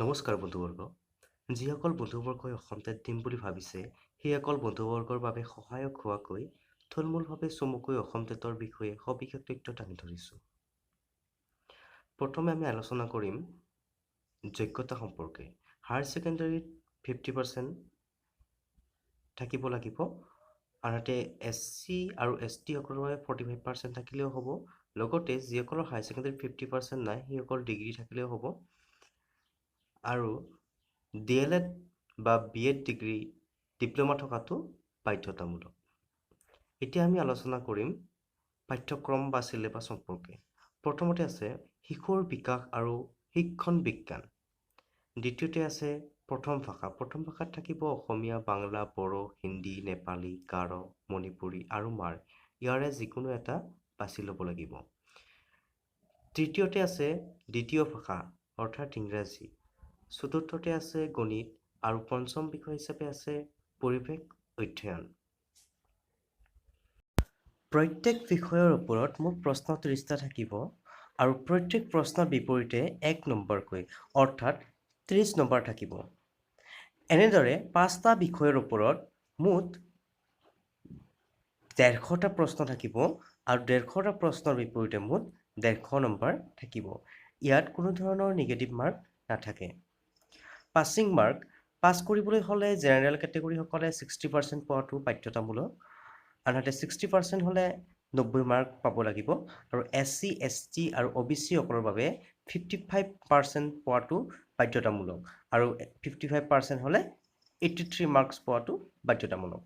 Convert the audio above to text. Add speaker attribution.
Speaker 1: নমস্কাৰ বন্ধুবৰ্গ যিসকল বন্ধুবৰ্গই অসমত দিম বুলি ভাবিছে সেইসকল বন্ধুবৰ্গৰ বাবে সহায়ক হোৱাকৈ থুলমূলভাৱে চমুকৈ অসম টেটৰ বিষয়ে সবিশেষ তথ্য দাঙি ধৰিছোঁ। প্ৰথমে আমি আলোচনা কৰিম যোগ্যতা সম্পৰ্কে। হায়াৰ ছেকেণ্ডাৰীত 50% থাকিব লাগিব, আনহাতে SC আৰু ST সকলৰ বাবে 45% থাকিলেও হ'ব। লগতে যিসকলৰ হায়াৰ ছেকেণ্ডাৰীত 50% নাই সেইসকল ডিগ্ৰী থাকিলেও হ'ব। আৰু DLED বা BEd ডিগ্ৰী ডিপ্ল'মা থকাটো বাধ্যতামূলক। এতিয়া আমি আলোচনা কৰিম পাঠ্যক্ৰম বা চিলেবাছ সম্পৰ্কে। প্ৰথমতে আছে শিশুৰ বিকাশ আৰু শিক্ষণ বিজ্ঞান। দ্বিতীয়তে আছে প্ৰথম ভাষাত থাকিব অসমীয়া, বাংলা, বড়ো, হিন্দী, নেপালী, গাৰো, মণিপুৰী আৰু মাৰ। ইয়াৰে যিকোনো এটা বাছি ল'ব লাগিব। তৃতীয়তে আছে দ্বিতীয় ভাষা অৰ্থাৎ ইংৰাজী। চতুৰ্থতে আছে গণিত আৰু পঞ্চম বিষয় হিচাপে আছে পৰিৱেশ অধ্যয়ন। প্ৰত্যেক বিষয়ৰ ওপৰত মুঠ প্ৰশ্ন 30টা থাকিব আৰু প্ৰত্যেক প্ৰশ্নৰ বিপৰীতে 1 নম্বৰকৈ অৰ্থাৎ 30 নম্বৰ থাকিব। এনেদৰে 5টা বিষয়ৰ ওপৰত মুঠ 150টা প্ৰশ্ন থাকিব আৰু 150টা প্ৰশ্নৰ বিপৰীতে মুঠ 150 নম্বৰ থাকিব। ইয়াত কোনো ধৰণৰ নিগেটিভ মাৰ্ক নাথাকে। পাছিং মাৰ্ক পাছ কৰিবলৈ হ'লে জেনেৰেল কেটেগৰীসকলে 60% পোৱাটো বাধ্যতামূলক, আনহাতে 60% হ'লে 90 মাৰ্ক পাব লাগিব আৰু SC, ST আৰু OBC সকলৰ বাবে 55% পোৱাটো বাধ্যতামূলক আৰু 55% হ'লে 83 মাৰ্কছ পোৱাটো বাধ্যতামূলক।